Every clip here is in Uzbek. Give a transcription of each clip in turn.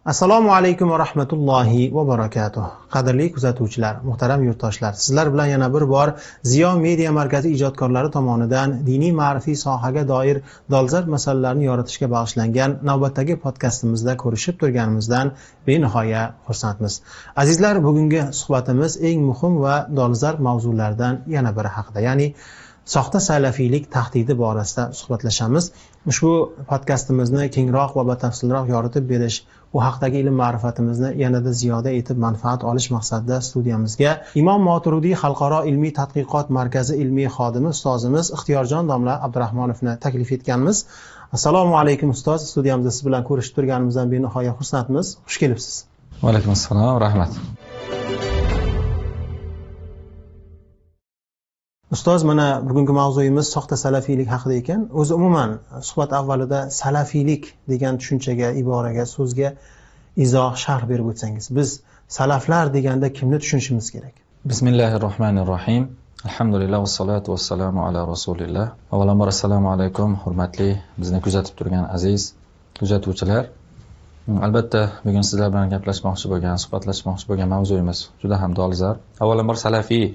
Assalomu alaykum va rahmatullohi va barakatuh. Qadrli kuzatuvchilar, muhtaram yurtdoshlar, sizlar bilan yana bir bor Ziyo media markazi ijodkorlari tomonidan diniy ma'rifiy sohaga doir dolzarb masalalarni yoritishga bag'ishlangan navbatdagi podkastimizda ko'rishib turganimizdan benihoya xursandmiz. Azizlar, bugungi suhbatimiz eng muhim va dolzarb mavzulardan yana biri haqida, ya'ni soxta salafiylik tahdidi borasida suhbatlashamiz. Ushbu podkastimizni kengroq va batafsilroq yoritib berish, bu haqdagi ilm ma'rifatimizni yanada ziyoda etib manfaat olish maqsadida studiyamizga Imom Moturidiy Xalqaro ilmiy tadqiqot markazi ilmiy xodimi ustozimiz Ixtiyorjon domla Abdurahmonovni taklif etganmiz. Assalomu alaykum ustoz, studiyamizda siz bilan ko'rishib turganimizdan benihoya xursandmiz. Xush kelibsiz. Va alaykum assalom, rahmat. Ustoz, mana bugungi mavzuyimiz soxta salafiylik haqida ekan. O'zi umuman suhbat avvalida salafiylik degan tushunchaga, iboraga, so'zga izoh, sharh berib o'tsangiz. Biz salaflar deganda kimni tushunishimiz kerak? Bismillahirrohmanirrohim. Alhamdulillah va salatu vassalamu ala rasulillah. Avvalambor assalomu alaykum, hurmatli bizni kuzatib turgan aziz kuzatuvchilar. Albatta, bugun sizlar bilan gaplashmoqchi bo'lgan, suhbatlashmoqchi bo'lgan mavzuyimiz juda ham dolzarb. Avvalambor salafiy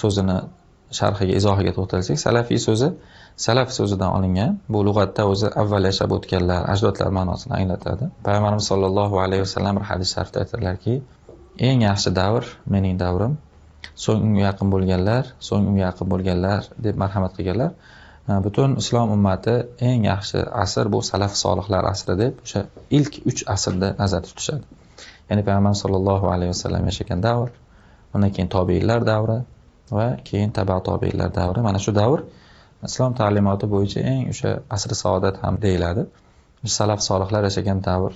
so'zini sharhiga, izohiga to'xtalsak, salafiy so'zi salaf so'zidan olingan. Bu lug'atda o'zi avval yashab o'tganlar, ajdodlar ma'nosini anglatadi. Payg'ambarimiz sollallohu alayhi vasallam bir hadis sharifda aytadilarki, eng yaxshi davr mening davrim, so'ng unga yaqin bo'lganlar, so'ng unga yaqin bo'lganlar deb marhamat qilganlar. Butun islom ummati eng yaxshi asr bu salaf solihlar asri deb o'sha ilk 3 asrda nazarda tutishadi. Ya'ni payg'ambar sollallohu alayhi vasallam yashagan davr, undan keyin tobiinlar davri va keyin taba tobiinlar davri. Mana shu davr islom ta'limoti bo'yicha eng o'sha asri saodat ham deyiladi. Salaf solihlar yashagan davr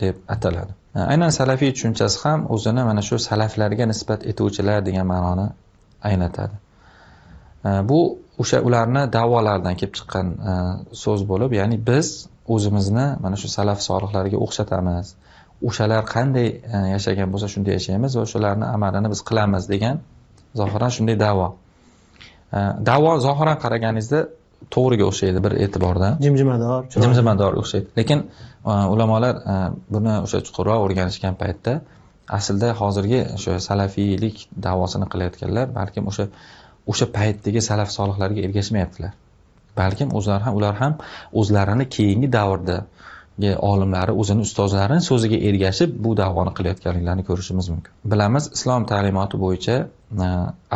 deb ataladi. Aynan salafiy tushunchasi ham o'zini mana shu salaflarga nisbat etuvchilar degan ma'noni anglatadi. Bu o'sha ularni da'volaridan kelib chiqqan so'z bo'lib, ya'ni biz o'zimizni mana shu salaf solihlarga o'xshatamiz. O'shalar qanday yashagan bo'lsa shunday yashaymiz va o'shalarning amalini biz qilamiz degan zohiran shunday da'vo. Da'vo zohiran qaraganingizda to'g'riga o'xshaydi bir e'tibordan. Jimjimador o'xshaydi. Lekin ulamolar buni o'sha chuqurroq o'rganishgan paytda aslida hozirgi o'sha salafiylik da'vosini qilayotganlar balkim o'sha paytdagi salaf solihlarga ergashmayaptilar. Balkim ular ham o'zlarini keyingi davrdagi olimlari, o'zini ustozlarining so'ziga ergashib bu da'voni qilayotganliklarini ko'rishimiz mumkin. Bilamiz, islom ta'limoti bo'yicha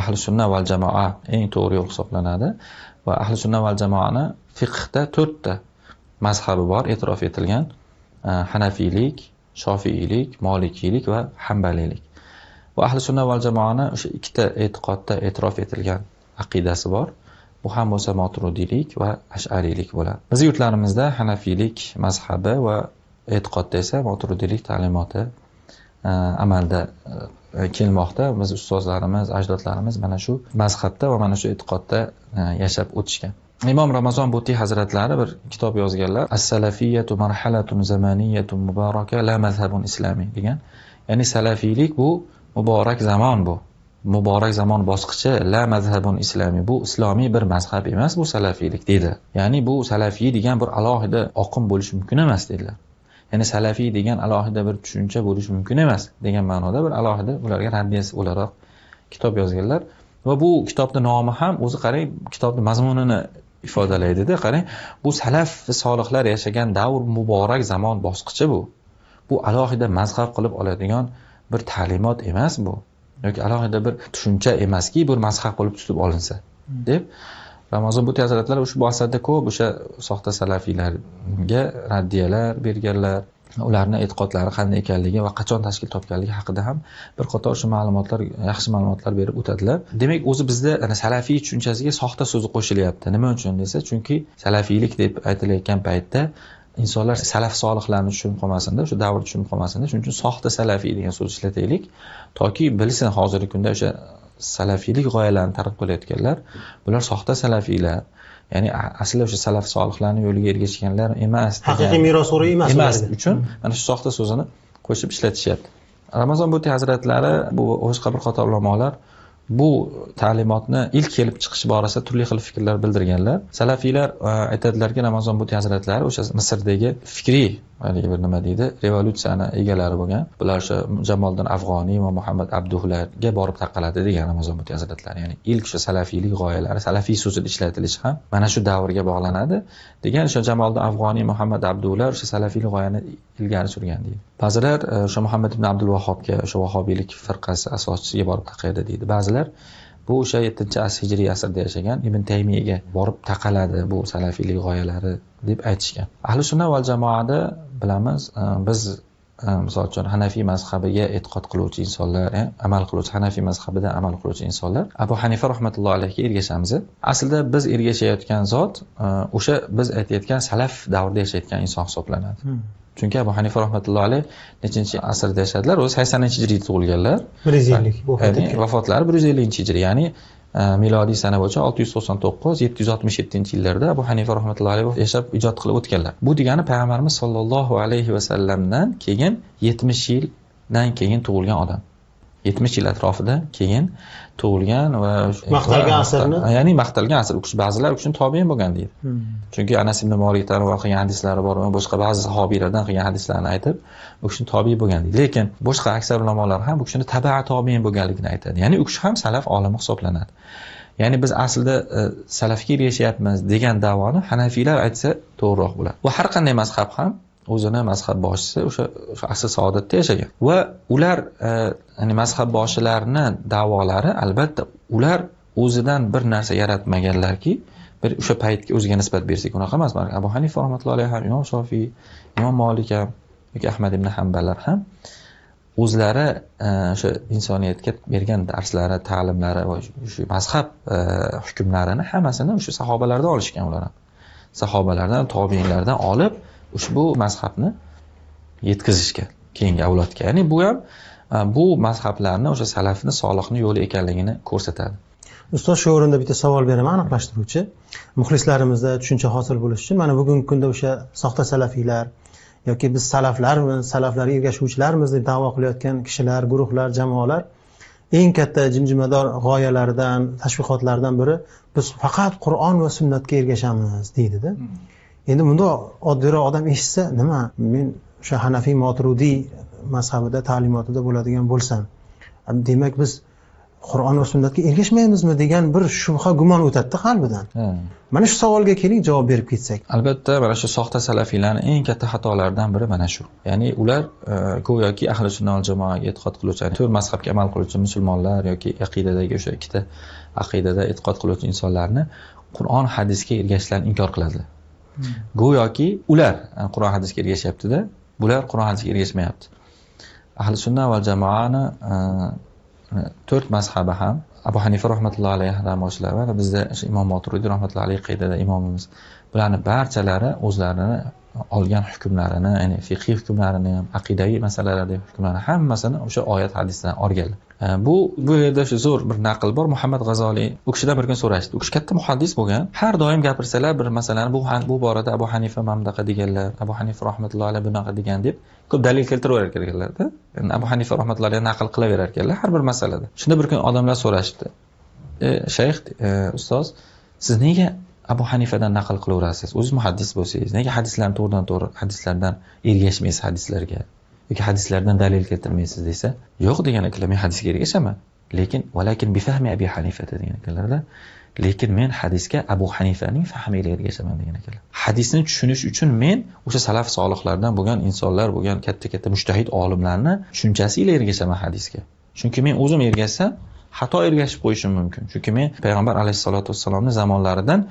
ahli sunna val jamoa eng to'g'ri yo'l hisoblanadi va ahli sunna val jamoani fiqhda 4 ta mazhabi bor, e'tirof etilgan: Hanafiylik, Shofiylik, Molikiylik va Hanbaliylik. Va ahli sunna val jamoani o'sha 2 ta e'tiqodda e'tirof etilgan aqidasi bor. Bu ham bo'lsa Maturidiylik va Ash'ariylik bo'ladi. Biz yurtlarimizda Hanafiylik mazhabi va e'tiqodda esa Maturidiylik ta'limoti amalda kelmoqda. Biz ustozlarimiz, ajdodlarimiz mana shu mazhabda va mana shu e'tiqodda yashab o'tishgan. Imom Ramazon Buti hazratlari bir kitob yozganlar: As-salafiyatu marhalatun zamaniyatun mubaraka la mazhabun islamiy degan. Ya'ni salafiylik bu muborak zamon, bu muborak zamon bosqichi, la mazhabun islomiy, bu islomiy bir mazhab emas, bu salafiylik dedi. Ya'ni bu salafiy degan bir alohida oqim bo'lishi mumkin emas dedilar. Ya'ni salafiy degan alohida bir tushuncha bo'lishi mumkin emas degan ma'noda bir alohida ularga raddiyasi o'laroq kitob yozganlar. Va bu kitobning nomi ham o'zi qarang, kitobning mazmunini ifodalaydi-da. Qarang, bu salaf solihlar yashagan davr, muborak zamon bosqichi bu. Bu alohida mazhab qilib oladigan bir ta'limot emas bu. Yoki alohida bir tushuncha emaski, bir mazhab bo'lib tutib olinsa deb Ramazon Buti hazratlari ushbu asarda ko'p o'sha soxta salafiylarga raddiyalar berganlar, ularning e'tiqodlari qanday ekanligi va qachon tashkil topganligi haqida ham bir qator shu ma'lumotlar, yaxshi ma'lumotlar berib o'tadilar. Demak, o'zi bizda salafiy tushunchasiga soxta so'zi qo'shilyapti. Nima uchun desa, chunki salafiylik deb aytilayotgan paytda insonlar salaf solihlarni tushunib qolmasin-da, o'sha davrni tushunib qolmasin-da. Shuning uchun soxta salafiy degan so'z ishlataylik, toki bilsin hozirgi kunda o'sha salafiylik g'oyalarini targ'ib qilayotganlar, bular soxta salafiylar. Ya'ni asli o'sha salaf solihlarning yo'liga ergashganlar emas. Haqiqiy merosxo'ri emas uchun mana shu soxta so'zini qo'shib ishlatishyapti. Ramazon Buti hazratlari bu boshqa bir qator ulamolar bu ta'limotni ilk kelib chiqish borasida turli xil fikrlar bildirganlar. Salafiylar aytadilarki, Ramazon Buti hazratlari o'sha Misrdagi fikriy haligi bir nima deydi, revolyutsiyani egalari bo'lgan bular o'sha Jamoliddin Afg'oniy va Muhammad Abduhlarga borib taqaladi degan Ramazon Hazratlari. Ya'ni ilk o'sha salafiylik g'oyalari, salafiy so'zini ishlatilishi ham mana shu davrga bog'lanadi degan o'sha Jamoliddin Afg'oniy, Muhammad Abduhlar o'sha salafiylik g'oyani ilgari surgan deydi. Ba'zilar o'sha Muhammad ibn Abdul Vahhobga, o'sha vahobiylik firqasi asoschisiga borib taqaydi deydi. Ba'zilar bu o'sha 7-asr hijriy asrda yashagan Ibn Taymiyaga borib taqaladi bu salafiylik g'oyalari deb aytishgan. Ahli sunna val jamoada bilamiz, biz misol uchun Hanafiy mazhabiga e'tiqod qiluvchi insonlar, amal qiluvchi Hanafiy mazhabida amal qiluvchi insonlar Abu Hanifa rahmatullohi alayhiga ergashamiz. Aslida biz ergashayotgan zot o'sha biz aytayotgan salaf davrida yashayotgan inson hisoblanadi. Chunki Abu Hanifa rahmatullohi alayh nechinchi asrda yashadilar? O'zi 80-hijriy tug'ilganlar. 150 vafotlari 150-hijriy, ya'ni milodiy sana bo'yicha 699-767-yillarda Abu Hanifa rahmatullohi alayh yashab ijod qilib o'tganlar. Bu degani payg'ambarimiz sollallohu alayhi va sallamdan keyin 70 yildan keyin tug'ilgan odam. 70 yil atrofida keyin tug'ilgan va maqtalgan asrni, ya'ni maqtalgan asr. Ba'zilar uchun tobiin bo'lgan deydi. Chunki Anas ibn Malikdan qilgan hadislari bor va boshqa ba'zi sahobiylardan qilgan hadislarni aytib, u kishi tobiin bo'lgan deydi. Lekin boshqa aksar ulamolar ham bu kishini tabi'a tobiin bo'lganligini aytadi. Ya'ni u kishi ham salaf olimi hisoblanadi. Ya'ni biz aslida salafga ergashyapmiz degan da'voni Hanafiylar aytsa to'g'riroq bo'ladi. Va har qanday mazhab ham o'zini mazhab boshisi o'sha asr saodatda yashagan va ular ya'ni mazhab boshilarini da'volari, albatta ular o'zidan bir narsa yaratmaganlarki, bir o'sha paytga o'ziga nisbat bersak unaqa emas. Abu Hanifa rahmatullohi alayhi ham, Imom Shofiy, Imom Malik ham yoki Ahmad ibn Hanballar ham o'zlari o'sha insoniyatga bergan darslari, ta'limlari va shu mazhab hukmlarini hammasini o'sha sahobalardan olishgan. Ular ham sahobalardan, tobiinlardan olib ushbu mazhabni yetkazishgan keyingi avlodga. Ya'ni bu ham bu mazhablarni o'sha salafni solihni yo'li ekanligini ko'rsatadi. Ustoz, shu o'rinda bitta savol beraman, aniqlashtiruvchi. Muxlislarimizda tushuncha hosil bo'lishi uchun, mana bugungi kunda o'sha soxta salafiylar yoki biz salaflarmiz, salaflarga ergashuvchilarmiz deb da'vo qilayotgan kishilar, guruhlar, jamoalar eng katta jimjimador g'oyalaridan, tashviqotlaridan biri biz faqat Qur'on va sunnatga ergashamiz deydi-da. Endi bunda oddiyroq odam eshitsa, nima? Men o'sha Hanafiy Moturidiy mazhabida ta'limotida bo'ladigan bo'lsam, demak biz Qur'on va sunnatga ergashmaymizmi degan bir shubha, gumon o'tadi qalbidan. Mana shu savolga keling, javob berib ketsak. Albatta, mana shu soxta salafiylarning eng katta xatolaridan biri mana shu. Ya'ni ular go'yoki ahli sunna va jamoaga e'tiqod qiluvchi, to'rt mazhabga amal qiluvchi musulmonlar yoki aqidadagi o'sha ikkita aqidada e'tiqod qiluvchi insonlarni Qur'on hadisga ergashishlarini inkor qiladilar. Go'yoki ular Qur'on hadisga ergashyapti-da, bular Qur'on hadisga ergashmayapti. Ahli sunna va jamoani to'rt mazhabi ham Abu Hanifa rahmatullohi alayhidan boshlab va bizda Imom Moturidiy rahmatullohi alayhi qoidada imomimiz, bularning barchalari o'zlarini olgan hukmlarini, ya'ni fiqhiy hukmlarini ham, aqidaviy masalalardagi hukmlarni hammasini o'sha oyat hadisdan olganlar. Bu yerda shu zo'r bir naql bor. Muhammad G'azoliy u kishidan bir kun so'rashdi. U kishi katta muhaddis bo'lgan. Har doim gapirsalar bir masalani bu borada Abu Hanifa mamdaqa deganlar, Abu Hanifa rahmatullohi alayhi bunaqa degan deb ko'p dalil keltiraverar ekanlar-da. Endi Abu Hanifa rahmatullohi alayhi naql qilaverar ekanlar har bir masalada. Shunda bir kun odamlar so'rashdi. Shayx, ustoz, siz nega Abu Hanifadan naql qilaverasiz? O'zingiz muhaddis bo'lsangiz, nega hadislarni to'g'ridan-to'g'ri hadislardan ergashmaysiz hadislarga? Yoki hadislardan dalil keltirmaysiz desa, yo'q degan ekanlar, men hadisga ergashaman. Lekin bi fahmi Abi Hanifa degan ekanlar-da. Lekin men hadisga Abu Hanifaning fahmiga ergashaman degan ekanlar. Hadisni tushunish uchun men o'sha salaf solihlardan bo'lgan insonlar bo'lgan katta-katta mujtahid olimlarni tushunchasiga ergashaman hadisga. Chunki men o'zim ergashsam, xato ergashib qo'yishim mumkin. Chunki men payg'ambar alayhisolatu vassalomning zamonlaridan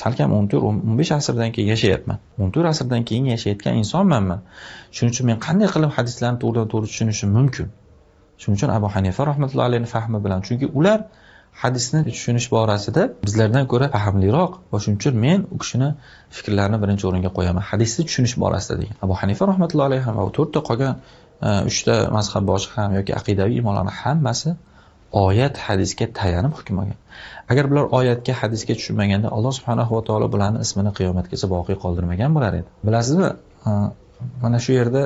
salkam 14-15 asrdan keyin yashayapman. 14 asrdan keyin yashayotgan insonman men. Shuning uchun men qanday qilib hadislarni to'g'ridan-to'g'ri tushunishim mumkin? Shuning uchun Abu Hanifa rahmatullohi alayhi fahmi bilan, chunki ular hadisni tushunish borasida bizlardan ko'ra fahamliroq va shuning uchun men u kishini fikrlarini birinchi o'ringa qo'yaman. Hadisni tushunish borasida degan. Abu Hanifa rahmatullohi alayhi ham va to'rtta qolgan 3 ta mazhab boshi ham yoki aqidaviy imomlarning hammasi oyat hadisga tayanib hukm qilgan. Agar bular oyatga hadisga tushunmaganda Alloh subhanahu va taolo bularning ismini qiyomatgacha boqiy qoldirmagan bo'lar edi. Bilasizmi? Mana shu yerda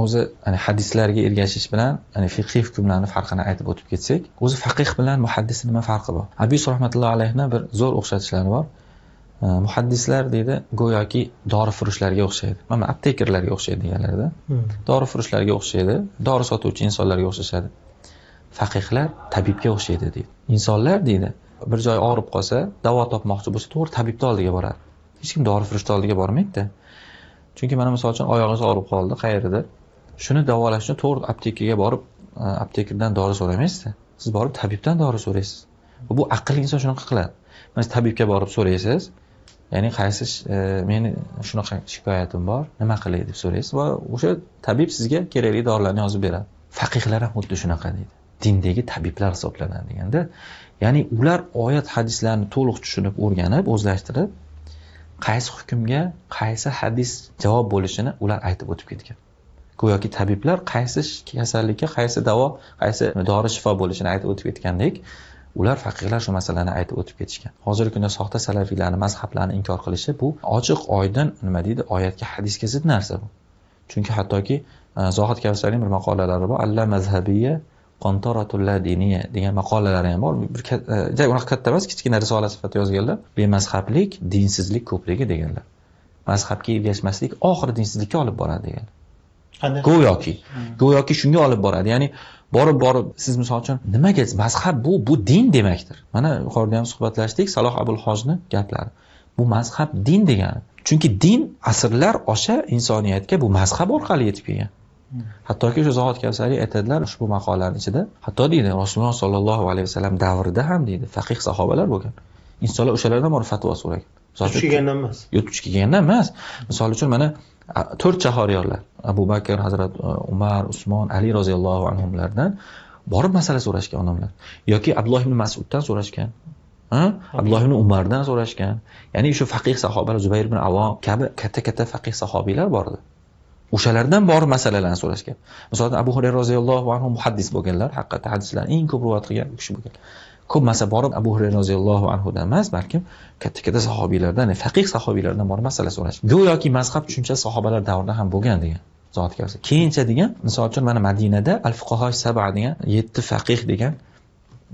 o'zi hadislarga ergashish bilan fiqhiy hukmlarning farqini aytib o'tib ketsak, o'zi faqih bilan muhaddis nima farqi bor? Abi rahmatullohi alayhining bir zo'r o'xshatishlari bor. muhaddislar deydi go'yoki dorifurushlarga o'xshaydi, mana aptekerlarga o'xshaydi deganlarda. Dorifurushlarga o'xshaydi, dori sotuvchi insonlarga o'xshashadi. Faqihlar tabibga o'xshaydi deydi. Insonlar deydi bir joy og'rib qolsa, davo topmoqchi bo'lsa, to'g'ri tabibning oldiga boradi. Hech kim dorifurushning oldiga bormaydi. Chunki mana misol uchun oyog'ingiz og'rib qoldi, qayerda? Shuni davolash uchun to'g'ri aptekaga borib, aptekerdan dori so'ramaysiz. Siz borib tabibdan dori so'raysiz. Bu aqlli inson shunaqa qiladi. Siz tabibga borib so'raysiz, ya'ni qaysi meni shunaqa shikoyatim bor, nima qilay deb so'raysiz va o'sha tabib sizga kerakli dorilarni yozib beradi. Faqihlar ham xuddi shunaqa deydi. Dindagi tabiblar hisoblanadi deganda, ya'ni ular oyat hadislarni to'liq tushunib, o'rganib, o'zlashtirib, qaysi hukmga, qaysi hadis javob bo'lishini ular aytib o'tib ketgan. Go'yoki tabiblar qaysi kasallikka qaysi davo, qaysi dori shifo bo'lishini aytib o'tib ketgandek, ular faqihlar shu masalani aytib o'tib ketishgan. Hozirgi kunda soxta salafiylarni, mazhablarni inkor qilishi bu ochiq oydin nima deydi, oyatga, hadisga zid narsa bu. Chunki hattoki Zohid Kavsarning bir maqolalari bor, alla mazhabiyya qantaratul ladiniya degan maqolalari ham bor. Bir unaqa katta emas, kichkina risola sifatida yozganlar. Bemazhablik dinsizlik ko'pligi deganlar. Mazhabga ergashmaslik oxiri dinsizlikka olib boradi deganlar. Go'yoki shunga olib boradi. Ya'ni borib siz misol uchun nimaga mazhab bu din demakdir. Mana yuqorida ham suhbatlashdik, Saloh Abul Hojni gaplari. Bu mazhab din degani. Chunki din asrlar osha insoniyatga bu mazhab orqali yetib kelgan. Hattoki o'sha Zohid Kavsariy aytadilar ushbu maqolalar ichida, hatto deydi Rasululloh sollallohu alayhi vasallam davrida ham deydi faqih sahobalar bo'lgan. Insonlar o'shalardan borib fatvo so'ragan. Tush kelgandan emas. Yo'q, tush kelgandan emas. Misol uchun mana 4 chahoriylar, Abu Bakr, Hazrat Umar, Usmon, Ali roziyallohu anhumlardan borib masala so'rashgan odamlar. Yoki Abdulloh ibn Mas'uddan so'rashgan. Abdulloh ibn Umardan so'rashgan. Ya'ni shu faqih sahobalar, Zubayr ibn Avom kabi katta faqih sahobiylar bor edi. O'shalardan borib masalalarni so'rashgan. Masalan, Abu Hurayra roziyallohu anhu muhaddis bo'lganlar, haqiqatda hadislarni eng ko'p rivoyat qilgan kishi bo'lgan. Ko'p masala borib Abu Hurayra roziyallohu anhudan emas, balkim katta sahobiylardan, faqih sahobiylardan borib masala so'rashgan. Go'yoki mazhab tushunchasi sahobalar davrida ham bo'lgan degan. Zot kelsa. Keyincha degan, misol uchun mana Madinada al-fuqaho sab'a degan 7 faqih degan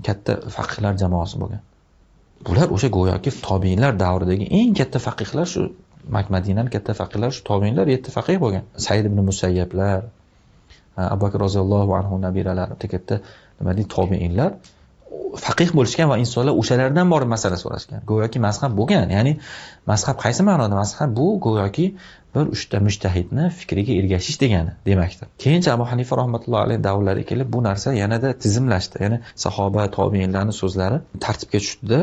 katta faqihlar jamoasi bo'lgan. Bular o'sha go'yoki tobiinlar davridagi eng katta faqihlar shu Madinaning katta faqihlar shu tobiinlar 7 faqih bo'lgan. Said ibn Musayyablar, Abu Bakr roziyallohu anhu nabiralari, katta nima deydi tobiinlar faqih bo'lishgan va insonlar o'shalardan borib masala so'rashgan. Go'yoki mazhab bo'lgan. Ya'ni mazhab qaysi ma'noda? Mazhab bu go'yoki bir uchta mujtahidni fikriga ergashish degani demakdir. Keyincha Abu Hanifa rahmatullohi alayhi davrlariga kelib bu narsa yanada tizimlashdi. Ya'ni sahoba, tobiinlarning so'zlari tartibga tushdi.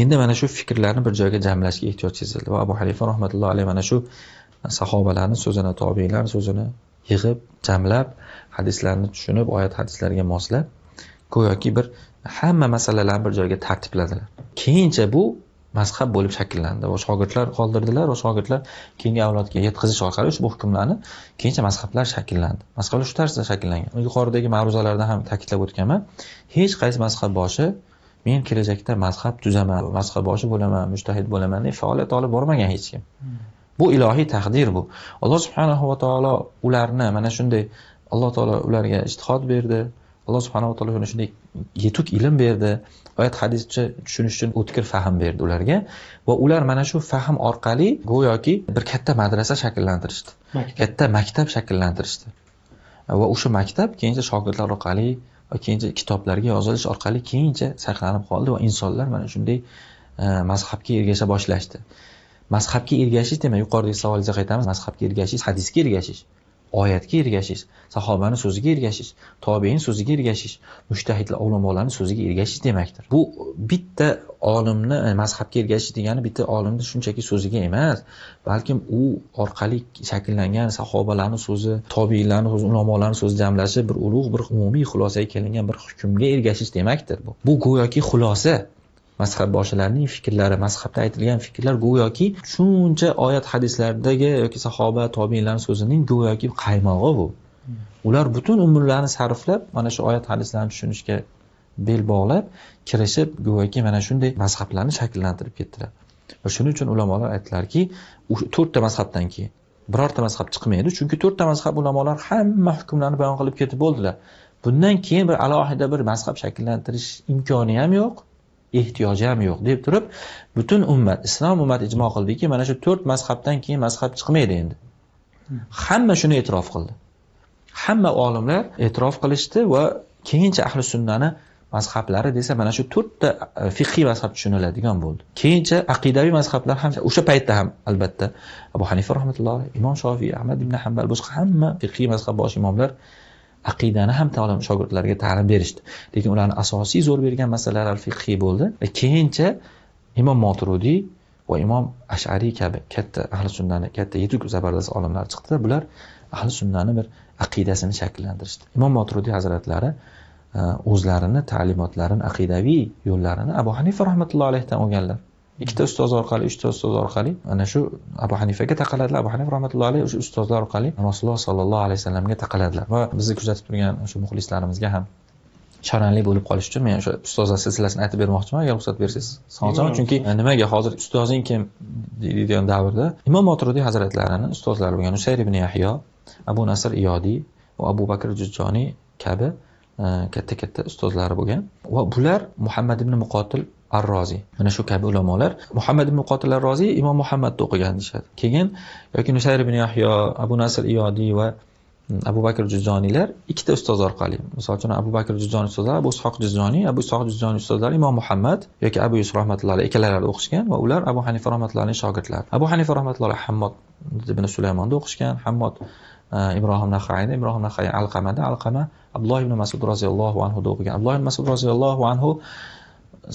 Endi mana shu fikrlarni bir joyga jamlashga ehtiyoj sezildi va Abu Hanifa rahmatullohi alayhi mana shu sahobalarning so'zini, tobiinlarning so'zini yig'ib, jamlab, hadislarni tushunib, oyat hadislarga moslab, go'yoki bir hamma masalalarni bir joyga tartibladilar. Keyincha bu mazhab bo'lib shakllandi va shogirdlar qoldirdilar va shogirdlar keyingi avlodga yetkazish orqali ushbu hukmlarni keyincha mazhablar shakllandi. Mazhablar shu tarzda shakllangan. Yuqoridagi ma'ruzalarda ham ta'kidlab o'tganman. Hech qaysi mazhab boshi men kelajakda mazhab tuzaman, mazhab boshi bo'laman, mujtahid bo'laman deb faoliyat olib bormagan hech kim. Bu ilohiy taqdir bu. Alloh subhanahu va taolo ularni mana shunday Alloh taolo ularga ijtihod berdi. Alloh subhanahu va taolo ularga shunday yetuk ilm berdi. Oyat hadischa tushunish uchun o'tkir fahm berdi ularga va ular mana shu fahm orqali go'yoki bir katta madrasa shakllantirishdi. Katta maktab shakllantirishdi. Va o'sha maktab keyincha shogirdlar orqali va keyincha kitoblarga yozilish orqali keyincha saqlanib qoldi va insonlar mana shunday mazhabga ergasha boshlashdi. Mazhabga ergashish demak, yuqoridagi savolga qaytamiz. Mazhabga ergashish, hadisga ergashish, oyatga ergashish, sahobaning so'ziga ergashish, tobiin so'ziga ergashish, mujtahidlar, ulamolarning so'ziga ergashish demakdir. Bu bitta olimni mazhabga ergashish degani bitta olimni shunchaki so'ziga emas, balkim u orqali shakllangan sahobalarning so'zi, tobiinlarning so'zi, ulamolarning so'zi jamlashi bir ulug' bir umumiy xulosaga kelingan bir hukmga ergashish demakdir bu. Bu go'yoki xulosa. Mazhab boshilarining fikrlari, mazhabda aytilgan fikrlar go'yoki shuncha oyat hadislardagi yoki sahoba, tobiinlarning so'zining go'yoki qaymog'i bu. Ular butun umrlarini sarflab mana shu oyat hadislarni tushunishga bel bog'lab, kirishib go'yoki mana shunday mazhablarni shakllantirib ketdilar. Va shuning uchun ulamolar aytdilarki, 4 ta mazhabdan keyin birorta mazhab chiqmaydi, chunki 4 ta mazhab ulamolar hamma hukmlarni bayon qilib ketib bo'ldilar. Bundan keyin bir alohida bir mazhab shakllantirish imkoni ham yo'q. ehtiyoji ham yo'q deb turib, butun ummat, islom ummati ijmo qildiki, mana shu 4 mazhabdan keyin mazhab chiqmaydi endi. Hamma shuni e'tirof qildi. Hamma olimlar e'tirof qilishdi va keyincha ahli sunnani mazhablari desa mana shu 4 ta fiqhiy mazhab tushuniladigan bo'ldi. Keyincha aqidaviy mazhablar ham o'sha paytda ham albatta Abu Hanifa rahmatullohi, Imom Shofiy, Ahmad ibn Hanbal, boshqa hamma fiqhiy mazhab bosh imomlar aqidani ham ta'lim shogirdlariga ta'lim berishdi. Lekin ularning asosiy zo'r bergan masalalar fiqhiy bo'ldi va keyincha Imom Moturidiy va Imom Ash'ari kabi katta ahli sunnani katta yetuk zabardast olimlar chiqdi. Bular ahli sunnani bir aqidasini shakllantirishdi. Imom Moturidiy hazratlari o'zlarini ta'limotlarini, aqidaviy yo'llarini Abu Hanifa rahmatullohi alayhidan olganlar. Ikkita ustoz orqali, uchta ustoz orqali ana shu Abu Hanifaga taqaladilar. Abu Hanifa rahmatullohi alayhi o'sha ustozlar orqali Rasululloh sollallohu alayhi vasallamga taqaladilar. Va bizni kuzatib turgan o'sha muxlislarimizga ham sharanli bo'lib qolish uchun men o'sha ustozlar silsilasini aytib bermoqchiman. Agar ruxsat bersangiz, Sog'jon, chunki nimaga hozir ustozing kim deydigan davrda Imom Moturidiy hazratlarining ustozlari bo'lgan Usayr ibn Yahyo, Abu Nasr Iyodiy va Abu Bakr Jujjoniy kabi katta ustozlari bo'lgan va bular Muhammad ibn Muqotil Ar-Rozi, mana shu kabi ulamolar Muhammad ibn Muqotil Ar-Rozi Imom Muhammadni o'qigan deyshadi. Keyin yoki Nusayr ibn Yahyo, Abu Nasr Iyodiy va Abu Bakr Jujjoniylar ikkita ustoz orqali, misol uchun Abu Bakr Jujjoniy ustozlari Abu Ishoq Jujjoniy, Abu Ishoq Jujjoniy ustozlari Imom Muhammad yoki Abu Yusuf rahmatullohi ikkalarida o'qishgan va ular Abu Hanifa rahmatullohining shogirdlari. Abu Hanifa rahmatullohi Hammod ibn Sulaymonda o'qishgan, Hammod Ibrohim Naxayda, Ibrohim Naxay Alqamada, Alqama Abdulloh ibn Mas'ud roziyallohu anhu da o'qigan. Abdulloh ibn Mas'ud roziyallohu anhu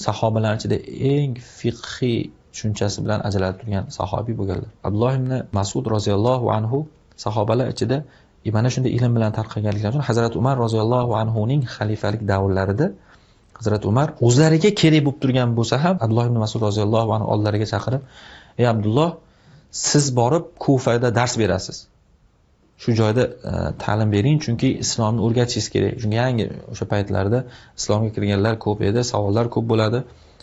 sahobalar ichida eng fiqhiy tushunchasi bilan ajralib turgan sahobiy bo'lganlar. Abdulloh ibn Mas'ud roziyallohu anhu sahobalar ichida mana shunday ilm bilan tarqaganliklari uchun Hazrat Umar roziyallohu anhuning xalifalik davrlarida Hazrat Umar o'zlariga kerak bo'lib turgan bo'lsa ham Abdulloh ibn Mas'ud roziyallohu anhu oldilariga chaqirib, "Ey Abdulloh, siz borib Kufada dars berasiz. Shu joyda ta'lim bering, chunki islomni o'rgatishingiz kerak. Chunki yangi o'sha paytlarda islomga kirganlar ko'p edi, savollar ko'p bo'ladi.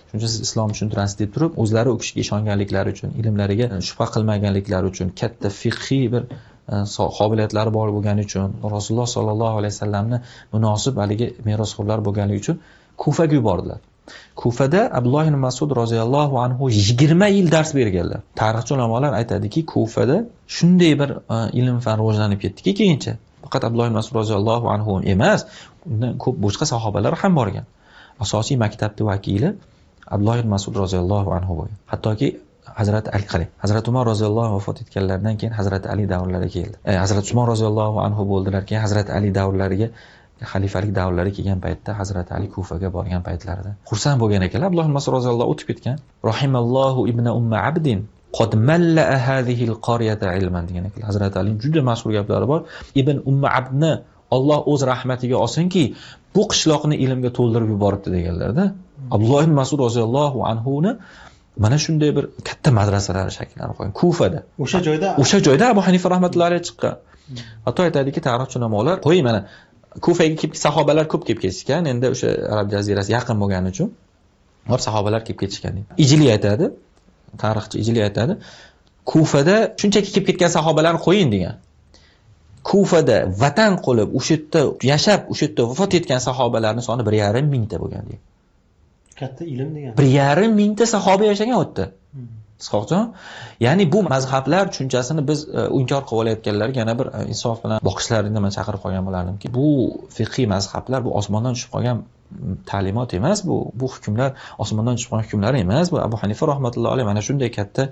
Shuncha siz islomni tushuntirasiz" deb turib, o'zlari u kishiga ishonganliklari uchun, ilmlariga shubha qilmaganliklari uchun, katta fiqhiy bir qobiliyatlari bor bo'lgani uchun, Rasululloh sollallohu alayhi vasallamni munosib haligi merosxo'rlar bo'lganligi uchun Kufaga yubordilar. Kufada Abdulloh ibn Mas'ud roziyallohu anhu 20 yil dars berganlar. Tarixchi ulamolar aytadiki, Kufada shunday bir ilm fan rivojlanib ketdiki, keyincha faqat Abdulloh ibn Mas'ud roziyallohu anhu emas, undan ko'p boshqa sahobalar ham borgan. Asosiy maktabning vakili Abdulloh ibn Mas'ud roziyallohu anhu bo'lgan. Hattoki Hazrat Ali qarang. Hazrat Umar roziyallohu anhu vafot etganlaridan keyin Hazrat Ali davrlariga keldi. Hazrat Usmon roziyallohu anhu bo'ldilar, keyin Hazrat Ali davrlariga xalifalik davrlari kelgan paytda Hazrat Ali Kufaga borgan paytlarida xursand bo'lgan ekanlar. Abdulloh ibn Mas'ud roziyallohu o'tib ketgan. Rahimallohu ibn Umma Abdin qad malla'a hadhihi al-qaryata ilman degan ekanlar. Hazrat Ali juda mashhur gaplari bor. Ibn Umma Abdni Alloh o'z rahmatiga olsinki, bu qishloqni ilmga to'ldirib yuboribdi deganlarda. Abdulloh ibn Mas'ud roziyallohu anhuni mana shunday bir katta madrasalar shakllanib qo'ygan Kufada. O'sha joyda Abu Hanifa rahmatullohi alayhi chiqqan. Hatto aytadiki, tarixchi ulamolar, qo'y mana Kufaga kelib sahobalar ko'p kelib ketishgan. Endi o'sha Arab jazirasi yaqin bo'lgani uchun ko'p sahobalar kelib ketishgan deydi. Ijli aytadi, tarixchi Ijli aytadi, Kufada shunchaki kelib ketgan sahobalarni qo'yin degan. Kufada vatan qilib, o'sha yerda yashab, o'sha yerda vafot etgan sahobalarning soni 1,5 mingta bo'lgan deydi. Katta ilm degan. 1,5 mingta sahoba yashagan u yerda. Ishoqjon, ya'ni bu mazhablar tushunchasini biz inkor qilib olayotganlarga yana bir insof bilan boqishlarini men chaqirib qolgan bo'lardim-ki, bu fiqhiy mazhablar bu osmondan tushib qolgan ta'limot emas, bu hukmlar osmondan tushib qolgan hukmlar emas. Bu Abu Hanifa rahmatullohi alayhi mana shunday katta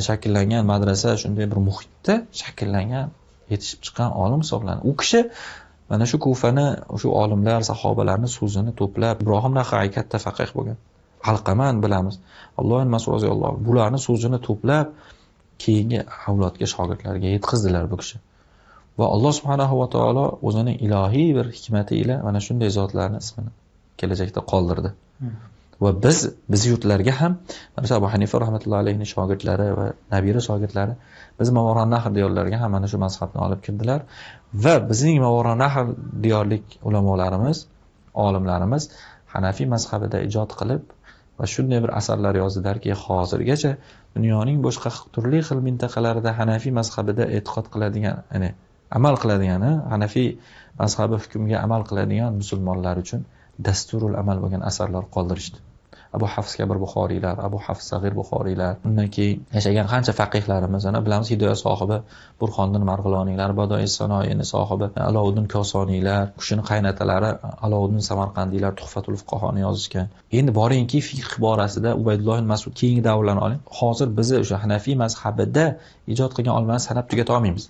shakllangan madrasa, shunday bir muhitda shakllangan, yetishib chiqqan olim hisoblanadi. U kishi mana shu Kufani, shu olimlar, sahobalarning so'zini to'plab, Ibrohim Naxai katta faqih bo'lgan. Alqaman bilamiz. Alloh ibn Mas'ud roziyallohu bularning so'zini to'plab keyingi avlodga, shogirdlarga yetkazdilar bu kishi. Va Alloh subhanahu va taolo o'zining ilohiy bir hikmati ila mana shunday zotlarning ismini kelajakda qoldirdi. Va biz yurtlarga ham mana Abu Hanifa rahmatullohi alayhining shogirdlari va nabira shogirdlari biz Mavorannahr diyorlariga ham mana shu mazhabni olib kirdilar va bizning Mavorannahr diyorlik ulamolarimiz, olimlarimiz Hanafiy mazhabida ijod qilib va shunday bir asarlar yozdilarki, hozirgacha dunyoning boshqa turli xil mintaqalarida Hanafiy mazhabida e'tiqod qiladigan, ya'ni amal qiladigan, Hanafiy mazhabi hukmiga amal qiladigan musulmonlar uchun dasturul amal bo'lgan asarlar qoldirishdi. Abu Hafs kabir Buxoriylar, Abu Hafs sag'ir Buxoriylar, undan keyin yashagan qancha faqihlarimiz, ana bilamiz Hidoya sohibi Burxonddin Marg'iloniylar, Badoiy Sanoiyni sohibi Alovuddin Kosoniylar, kishini qaynatalari Alovuddin Samarqandiylar Tuhfatul Fuqahoni yozishgan. Endi boringki fiqh borasida Ubaydulloh ibn Mas'ud keyingi davrlarni oling. Hozir bizni o'sha Hanafiy mazhabida ijod qilgan olimlarni sanab tugata olmaymiz.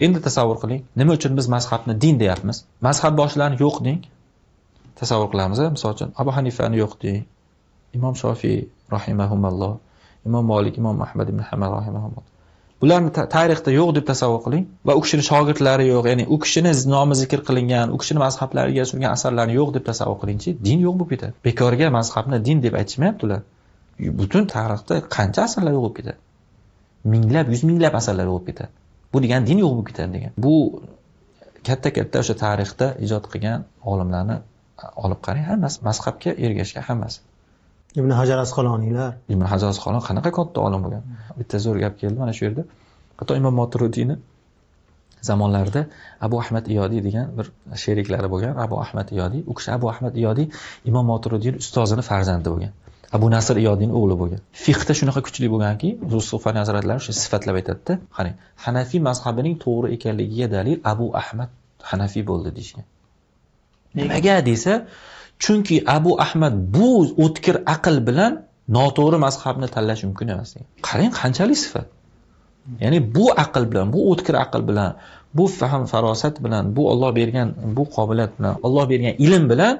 Endi tasavvur qiling, nima uchun biz mazhabni din deyapmiz? Mazhab boshlarini yo'q deng. Tasavvur qilamiz, misol uchun Abu Hanifani yo'q deng. Imom Shofiy rahimahumulloh, Imom Malik, Imom Ahmad ibn Hanbal rahimahumulloh. Bularni tarixda yo'q deb tasavvur qiling va u kishining shogirdlari yo'q, ya'ni u kishining nomi zikr qilingan, u kishining mazhablariga surgan asarlari yo'q deb tasavvur qilingchi, din yo'q bo'lib ketadi. Bekorga mazhabni din deb aytishmayaptilar. Butun tarixda qancha asarlar yo'q bo'lib ketadi. Minglab, yuz minglab asarlar yo'q bo'lib ketadi. Bu degan din yo'q bo'lib ketadi degan. Bu katta o'sha tarixda ijod qilgan olimlarni olib qarang, hammasi mazhabga ergashgan, hammasi. Ibn Hajar Asqaloniylar. Ibn Hajar Asqalon qanaqa katta olim bo'lgan. Bitta zo'r gap keldi mana shu yerda. Hatto Imom Moturudiyni zamonlarida Abu Ahmad Iyodiy degan bir sheriklari bo'lgan. Abu Ahmad Iyodiy, u kishi Abu Ahmad Iyodiy Imom Moturudiyning ustozining farzandi bo'lgan. Abu Nasr Iyodiyning o'g'li bo'lgan. Fiqhda shunaqa kuchli bo'lganki, Sufani Hazratlari shu sifatlab aytadi-da, qarang, Hanafiy mazhabining to'g'ri ekanligiga dalil Abu Ahmad Hanafiy bo'ldi deyishgan. Nimaga desa, chunki Abu Ahmad bu o'tkir aql bilan noto'g'ri mazhabni tanlash mumkin emas. Qarang, qanchalik sifat. Ya'ni bu aql bilan, bu o'tkir aql bilan, bu fahm farosat bilan, bu Alloh bergan bu qobiliyat bilan, Alloh bergan ilm bilan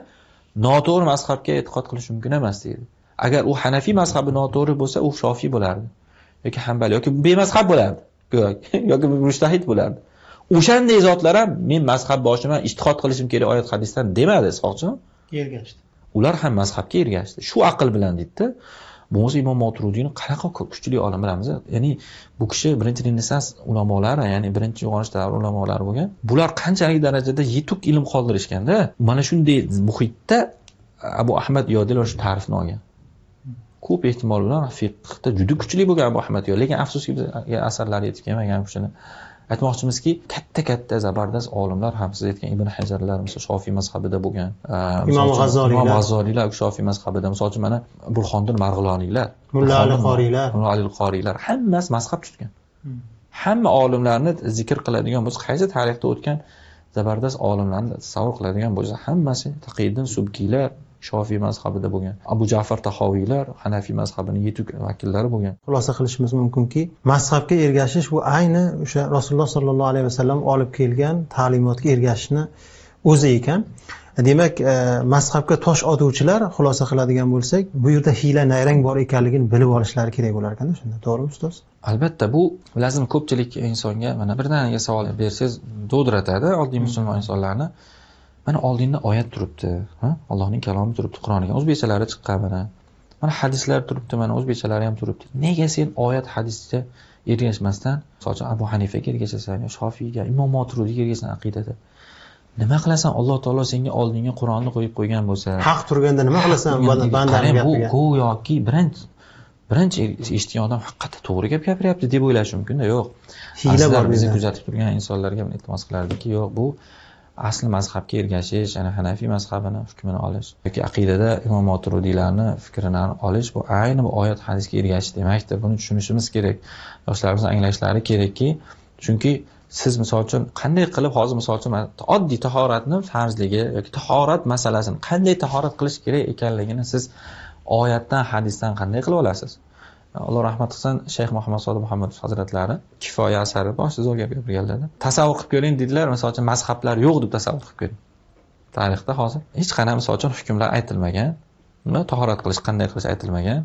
noto'g'ri mazhabga e'tiqod qilish mumkin emas deydi. Agar u Hanafiy mazhabi noto'g'ri bo'lsa, u Shofiy bo'lardi yoki Hanbali yoki bemazhab bo'lardi, yoki mushtahid bo'lardi. O'shanday zotlar ham men mazhab boshiman ijtihod qilishim kerak oyat hadisdan demadi, so'qchi. Ergashdi. Ular ham mazhabga ergashdi. Shu aql bilan deydi-da. Bo'lmasa Imom Moturudiyni qanaqa kuchli olim bilamiz. Ya'ni bu kishi birinchi Renessans ulamolari, ya'ni birinchi uyg'onish davri ulamolari bo'lgan. Bular qanchalik darajada yetuk ilm qoldirishganda, mana shunday muhitda Abu Ahmad Iyodiylar shu ta'rifni olgan. Ko'p ehtimol bilan fiqhda juda kuchli bo'lgan Abu Ahmad Iyodiy, lekin afsuski bizga asarlari yetib kelmagan bu kishini. Aytmoqchimizki, katta zabardast olimlar ham siz aytgan Ibn Hajarlar, misol Shofiy mazhabida bo'lgan, Imom G'azzoliylar Shofiy mazhabida, misol uchun mana Burxonddin Marg'iloniylar, Mulla Ali Qoriylar hammasi mazhab tutgan. Hamma olimlarni zikr qiladigan bo'lsa, qaysi tarixda o'tgan zabardast olimlarni tasavvur qiladigan bo'lsa, hammasi Taqiyuddin Subkiylar Shofiy mazhabida bo'lgan. Abu Ja'far Tahoviylar Hanafiy mazhabining yetuk vakillari bo'lgan. Xulosa qilishimiz mumkinki, mazhabga ergashish bu ayni o'sha Rasululloh sollallohu alayhi vasallam olib kelgan ta'limotga ergashishni o'zi ekan. Demak, mazhabga tosh otuvchilar, xulosa qiladigan bo'lsak, bu yerda hiyla nayrang bor ekanligini bilib olishlari kerak bo'lar ekan-da, shunda. To'g'rimi ustoz? Albatta, bu lazim ko'pchilik insonga mana birdaniga savol bersangiz, do'dratadi oddiy musulmon insonlarni. Mana oldingda oyat turibdi, Allohning kalomi turibdi, Qur'onga o'zbekchalari chiqqan mana. Mana hadislar turibdi, mana o'zbekchalari ham turibdi. Nega sen oyat hadisga ergashmasdan, masalan, Abu Hanifaga ergashasan, Shofiyga, Imom Moturudiyga ergashasan aqidada? Nima qilasan? Alloh taolo senga oldinga Qur'onni qo'yib qo'ygan bo'lsa, haq turganda nima qilasan? Bandaning gapiga. Bu go'yoki birinchi eshitgan odam haqiqatda to'g'ri gap gapiryapti deb o'ylashi mumkin-da. Yo'q. Hiyla bor bizni kuzatib turgan insonlarga men iltimos qilardiki, yo'q, bu asli mazhabga ergashish, ya'ni Hanafiy mazhabini hukmini olish yoki aqidada Imom Moturudiylarni fikrini olish, bu ayni bu oyat hadisga ergashish demakdir. Buni tushunishimiz kerak. Yoshlarimiz anglashlari kerakki, chunki siz misol uchun qanday qilib hozir misol uchun oddiy tahoratni farzligi yoki tahorat masalasini qanday tahorat qilish kerak ekanligini siz oyatdan, hadisdan qanday qilib olasiz? Alloh rahmat qilsin, Shayx Muhammad Sodiq Muhammad Hazratlari Kifoya asari boshida zo'r gap gapirganlar. Tasavvur qilib ko'ring dedilar, misol uchun mazhablar yo'q deb tasavvur qilib ko'ring. Tarixda hozir hech qanday misol uchun hukmlar aytilmagan, tahorat qilish qanday qilish aytilmagan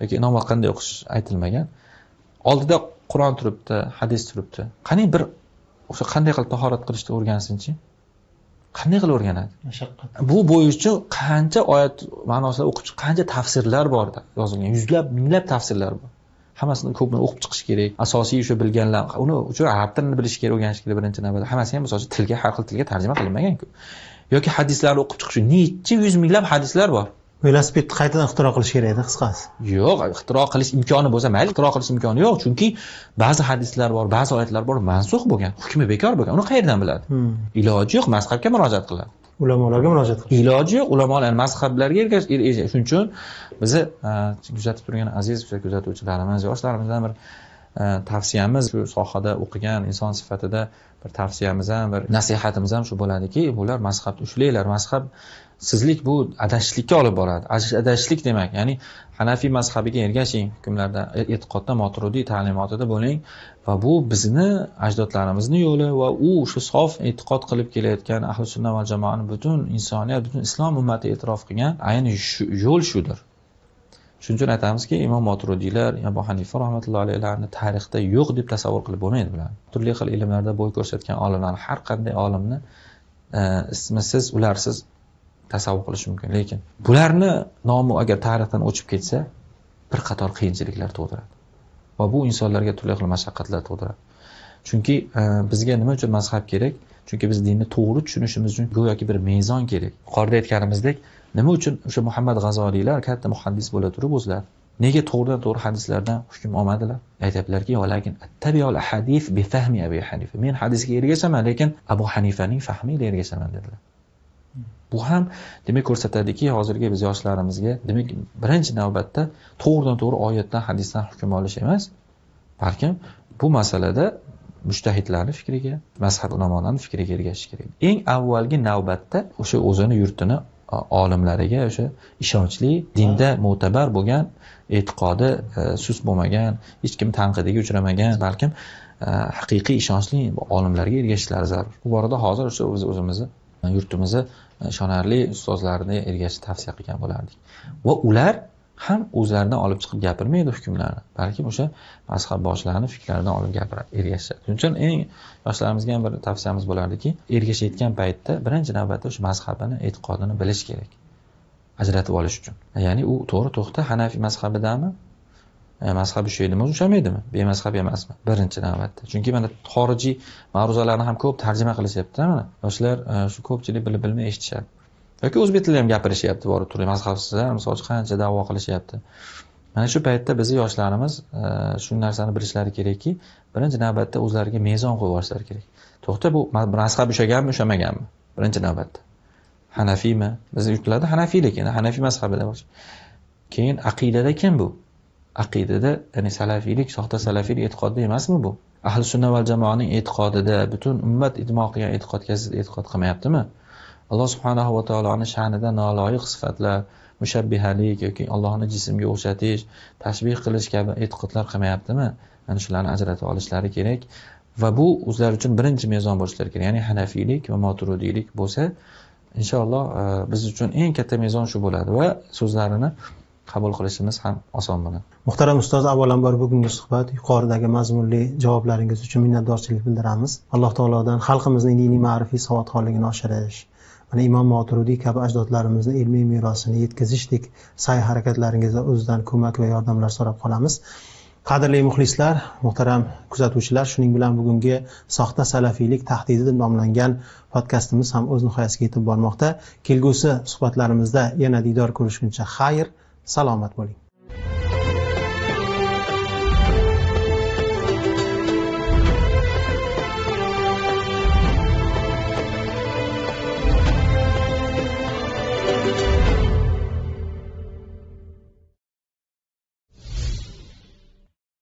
yoki namoz qanday o'qish aytilmagan. Oldida Qur'on turibdi, hadis turibdi. Qani bir o'sha qanday qilib tahorat qilishni o'rgansinchi? Qanday qilib o'rganadi? Mashaqqat. Bu bo'yicha qancha oyat ma'nosini o'qib chiq, qancha tafsirlar bor yozilgan, yuzlab, minglab tafsirlar bor. Hammasini ko'pini o'qib chiqish kerak. Asosiy o'sha bilganlar, uni uchun arab tilini bilish kerak, o'rganish kerak birinchi navbatda. Hammasi ham masalan tilga, har xil tilga tarjima qilinmagan-ku. Yoki hadislarni o'qib chiqish, necha yuz minglab hadislar bor. Velosipedni qaytadan ixtiro qilish kerak edi, qisqasi. Yo'q, ixtiro qilish imkoni bo'lsa, mayli, ixtiro qilish imkoni yo'q, chunki ba'zi hadislar bor, ba'zi oyatlar bor, mansux bo'lgan, hukmi bekor bo'lgan. Uni qayerdan biladi? Iloji yo'q, mazhabga murojaat qiladi. ulamolarga murojaat qilish. Iloji yo'q, ulamolar mazhablarga ergashish. Shuning uchun bizni kuzatib turgan aziz kuzatuvchilarimiz, yoshlarimizdan bir tavsiyamiz, shu sohada o'qigan inson sifatida bir tavsiyamiz ham, bir nasihatimiz ham shu bo'ladiki, bular mazhabni ushlanglar. Mazhab sizlik bu adashishlikka olib boradi. Adashishlik demak, ya'ni Hanafiy mazhabiga ergashing, hukmlarda, e'tiqodda Moturidiy ta'limotida bo'ling va bu bizni ajdodlarimizning yo'li va u shu sof e'tiqod qilib kelayotgan ahli sunna va jamoaning butun insoniyat, butun islom ummati e'tirof qilgan ayni yo'l shudir. Shuning uchun aytamizki, Imom Moturidiylar, Abu Hanifa rahmatullohi alayhilarni tarixda yo'q deb tasavvur qilib bo'lmaydi bular. Turli xil ilmlarda bo'y ko'rsatgan olimlar, har qanday olimni ismisiz, ularsiz tasavvur qilish mumkin, lekin bularni nomi agar tarixdan o'chib ketsa, bir qator qiyinchiliklar tug'diradi va bu insonlarga turli xil mashaqqatlar tug'diradi. Chunki bizga nima uchun mazhab kerak? Chunki biz dinni to'g'ri tushunishimiz uchun go'yoki bir mezon kerak. Yuqorida aytganimizdek, nima uchun o'sha Muhammad G'azoliylar katta muhaddis bo'la turib o'zlari nega to'g'ridan to'g'ri hadislardan hukm olmadilar? Aytadilarki, "Walakin attabi'ul ahadith bi fahmi Abi Hanifa." Men hadisga ergashaman, lekin Abu Hanifaning fahmiga ergashaman dedilar. Bu ham demak ko'rsatadiki, hozirgi biz yoshlarimizga demak birinchi navbatda to'g'ridan to'g'ri oyatdan, hadisdan hukm olish emas, balkim bu masalada mujtahidlarning fikriga, mazhab ulamolarning fikriga ergashish kerak. Eng avvalgi navbatda o'sha o'zini yurtini olimlariga, o'sha ishonchli, dinda mo'tabar bo'lgan, e'tiqodi sust bo'lmagan, hech kim tanqidiga uchramagan, balkim haqiqiy ishonchli olimlarga ergashishlari zarur. Bu borada hozir o'sha o'zimizni yurtimizni ishonarli ustozlarni ergashish tavsiya qilgan bo'lardik. Va ular ham o'zlaridan olib chiqib gapirmaydi hukmlarni, balki o'sha mazhab boshlarining fikrlaridan olib gapiradi, ergashadi. Shuning uchun eng yoshlarimizga ham bir tavsiyamiz bo'lardiki, ergashayotgan paytda birinchi navbatda o'sha mazhabini, e'tiqodini bilish kerak. Ajratib olish uchun. Ya'ni u to'g'ri Hanafiy mazhabidami? Mazhabi shu edimi, o'xshamaydimi? Bemazhab emasmi? Birinchi navbatda. Chunki mana xorijiy ma'ruzalarni ham ko'p tarjima qilishyapti, mana. Yoshlar shu ko'pchilik bilib-bilmay eshitishadi. Yoki o'zbek tilida ham gapirishyapti, bor turli mazhabsizlar, misol qancha da'vo qilishyapti. Mana shu paytda bizning yoshlarimiz shu narsani bilishlari kerakki, birinchi navbatda o'zlariga mezon qo'yib olishlari kerak. To'xta, bu mazhab ushlaganmi, ushlamaganmi? Birinchi navbatda. Hanafiymi? Bizning yurtlarda Hanafiylik, ya'ni Hanafiy mazhabida bor. Keyin aqidada kim bu? Aqidada, ya'ni salafiylik, soxta salafiylik e'tiqodda emasmi bu? Ahli sunna va jamoaning e'tiqodida, butun ummat ijmo qilgan e'tiqodga siz e'tiqod qilmayaptimi? Alloh subhanahu va taoloning sha'nida noloyiq sifatlar, mushabbihalik yoki Allohni jismga o'xshatish, tashbih qilish kabi e'tiqodlar qilmayaptimi? Mana shularni ajratib olishlari kerak va bu o'zlari uchun birinchi mezon bo'lishlari kerak. Ya'ni Hanafiylik va Moturidiylik bo'lsa, inshaalloh biz uchun eng katta mezon shu bo'ladi va so'zlarini qabul qilishimiz ham oson bo'ladi. Muhtaram ustoz, avvalambor bugungi suhbat, yuqoridagi mazmunli javoblaringiz uchun minnatdorchilik bildiramiz. Alloh taolodan xalqimizning diniy ma'rifiy savodxonligini oshirish, mana Imom Moturidiy kabi ajdodlarimizning ilmiy merosini yetkazishdek sa'y-harakatlaringizda o'zidan ko'mak va yordamlar so'rab qolamiz. Qadrli muxlislar, muhtaram kuzatuvchilar, shuning bilan bugungi soxta salafiylik tahdidi deb nomlangan podkastimiz ham o'z nihoyasiga yetib bormoqda. Kelgusi suhbatlarimizda yana diydor ko'rishguncha xayr, salomat bo'ling.